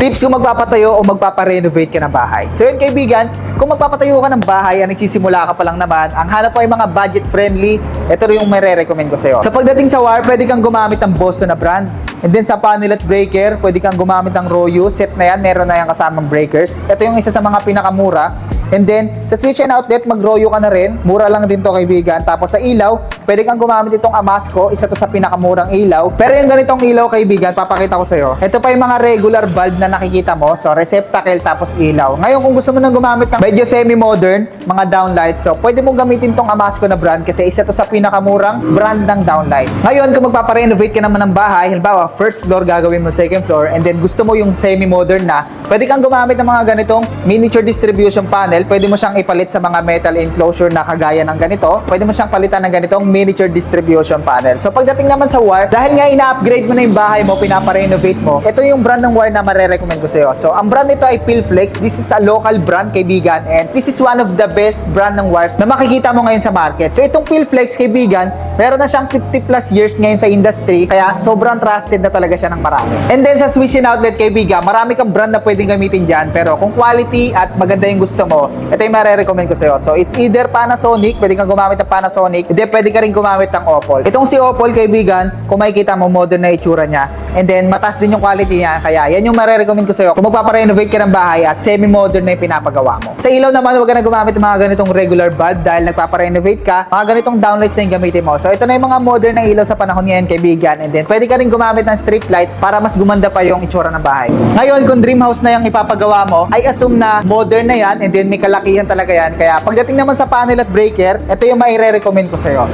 Tips kung magpapatayo o magpaparenovate ka ng bahay. So yun kaibigan, kung magpapatayo ka ng bahay at nagsisimula ka pa lang naman, ang hanap ko ay mga budget friendly, ito rin yung may re-recommend ko sa'yo. Sa pagdating sa wire, pwede kang gumamit ng Boston na brand. And then sa panel at breaker, pwede kang gumamit ng Royo. Set na yan, meron na yan kasamang breakers. Ito yung isa sa mga pinakamura. And then, sa switch and outlet, mag-Royo ka na rin. Mura lang din to kaibigan. Tapos sa ilaw, pwede kang gumamit itong Amasco. Isa to sa pinakamurang ilaw. Pero yung ganitong ilaw kaibigan, papakita ko sa'yo. Ito pa yung mga regular bulb na nakikita mo. So, receptacle tapos ilaw. Ngayon, kung gusto mo nang gumamit ng medyo semi-modern, mga downlights, so pwede mong gamitin tong Amasco na brand kasi isa to sa pinakamurang brand ng downlights. Ngayon, kung magpaparenovate ka naman ng bahay, halimbawa, first floor gagawin mo second floor, and then gusto mo yung semi-modern na, pwede kang gumamit ng mga ganitong miniature distribution panel. Pwede mo siyang ipalit sa mga metal enclosure na kagaya ng ganito. Pwede mo siyang palitan ng ganitong miniature distribution panel. So pagdating naman sa wire, dahil nga ina-upgrade mo na yung bahay mo, pinapa-renovate mo, ito yung brand ng wire na marirecommend ko sa'yo. So ang brand nito ay Pilflex. This is a local brand kaibigan, and this is one of the best brand ng wires na makikita mo ngayon sa market. So itong Pilflex kaibigan, meron na siyang 50 plus years ngayon sa industry, kaya sobrang trusted na talaga siya ng marami. And then sa switch and outlet kaibigan, marami kang brand na pwedeng gamitin dyan, pero kung quality at maganda yung gusto mo, ito yung marirecommend ko sa'yo. So it's either Panasonic, pwede kang gumamit ng Panasonic, hindi pwede ka rin gumamit ng Opal. Itong si Opal kaibigan, kung makikita mo, modern na itsura niya, and then mataas din yung quality niya, kaya yan yung marirecommend ko sa'yo kung magpaparenovate ka ng bahay at semi-modern na yung pinapagawa mo. Sa ilaw naman, huwag ka na gumamit ng mga ganitong regular bulb dahil nagpaparenovate ka, mga ganitong downlights na yung gamitin mo. So ito na yung mga modern na ilaw sa panahon ngayon kaibigan, and then pwede ka rin gumamit ng strip lights para mas gumanda pa yung itsura ng bahay. Ngayon, kung dream house na yung ipapagawa mo, ay assume na modern na yan, and then may kalakihan talaga yan. Kaya pagdating naman sa panel at breaker, ito yung maire-recommend ko sa'yo.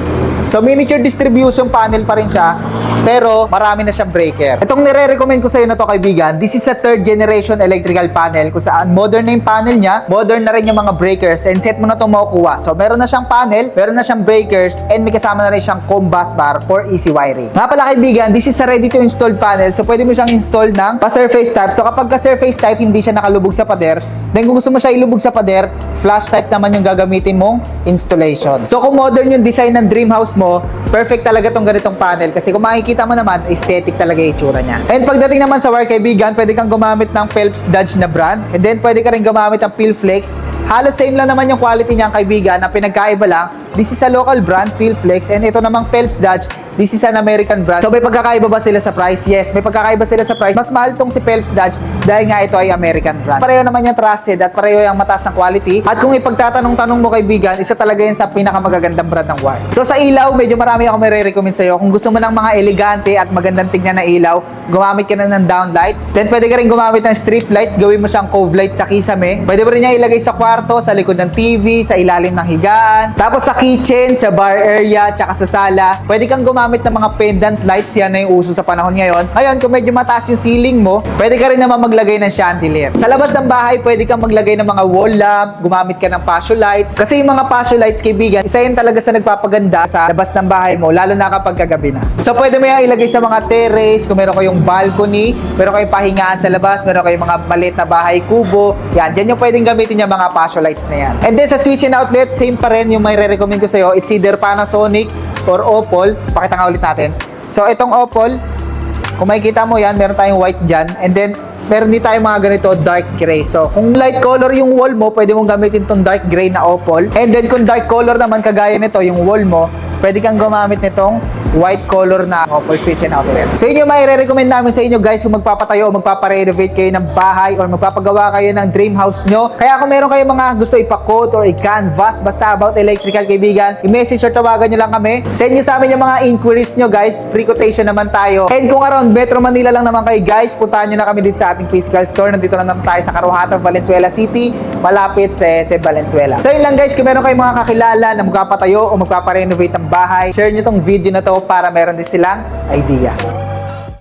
So miniature distribution panel pa rin siya, pero marami na siyang breaker. Itong nire-recommend ko sa'yo na to kaibigan, this is a third generation electrical panel kung saan modern na yung panel niya, modern na rin yung mga breakers, and set mo na itong makukuha. So meron na siyang panel, meron na siyang breakers, and may kasama na rin siyang COM bus bar for easy wiring. Nga pala kaibigan, this is a ready to install panel, so pwede mo siyang install ng pa-surface type. So kapag ka-surface type, hindi siya nakalubog sa pader, then kung gusto mo siya ilubog sa pader, flash type naman yung gagamitin mong installation. So kung modern yung design ng dream house mo, perfect talaga tong ganitong panel kasi kung makikita mo naman, aesthetic talaga yung itsura niya. And pagdating naman sa wire kaibigan, pwede kang gumamit ng Phelps Dodge na brand, and then pwede ka rin gumamit ng Pilflex. Halos same lang naman yung quality niya kaibigan, ang pinagkaiba lang, this is a local brand, Pilflex, and ito namang Phelps Dodge, this is an American brand. So may pagkakaiba ba sila sa price? Yes, may pagkakaiba sila sa price. Mas mahal tong si Phelps Dodge dahil nga ito ay American brand. Pareho naman yung trusted at pareho yung mataas ng quality. At kung ipagtatanong-tanong mo kaibigan, isa talaga yan sa pinakamagagandang brand ng wire. So sa ilaw, medyo marami ako may re-recommend sa'yo. Kung gusto mo ng mga elegante at magandang tignan na ilaw, gumamit ka na ng downlights. Then pwede ka rin gumamit ng strip lights, gawin mo siyang cove light sa kisame. Pwede mo rin niya ilagay sa kwarto, sa likod ng TV, sa ilalim ng higaan. Tapos sa kitchen, sa bar area, tsaka sa sala, pwede kang gumamit ng mga pendant lights, yan na yung uso sa panahon ngayon. Ngayon, kung medyo mataas yung ceiling mo, pwede ka rin naman maglagay ng chandelier. Sa labas ng bahay, pwede kang maglagay ng mga wall lamp, gumamit ka ng patio lights. Kasi yung mga patio lights, kaibigan, isa yan talaga sa nagpapaganda sa labas ng bahay mo, lalo na kapag kagabi na. So, pwede mo yung ilagay sa mga terrace, kung meron kayong balcony, meron kayong pahingaan sa labas, meron kayong mga maliit na bahay kubo, yan, dyan yung pwedeng gamitin yung mga patio lights na yan. And then sa switch and outlet, same pa rin yung may re-recommend ko sa'yo. It's either Panasonic or Opal. Pakita nga ulit natin. So, itong Opal, kung makikita mo yan, meron tayong white dyan. And then, meron din tayong mga ganito dark gray. So, kung light color yung wall mo, pwede mong gamitin itong dark gray na Opal. And then, kung dark color naman, kagaya nito, yung wall mo, pwede kang gumamit nitong white color na Opal switch and outlet. So yun yung mai-recommend namin sa inyo guys kung magpapatayo o magpaparenovate kayo ng bahay or magpapagawa kayo ng dream house nyo. Kaya kung meron kayong mga gusto ipa-quote or i-canvas basta about electrical kaibigan, i-message or tawagan nyo lang kami. Send nyo sa amin yung mga inquiries nyo guys. Free quotation naman tayo. And kung around Metro Manila lang naman kayo guys, puntahan nyo na kami dito sa ating physical store. Nandito na naman tayo sa Karuhatan, Valenzuela City, malapit sa SM Valenzuela. So yun lang guys, kung meron kayong mga kakilala na magpapatayo o magpaparenovate ng bahay, share nyo tong video na to para meron din silang idea.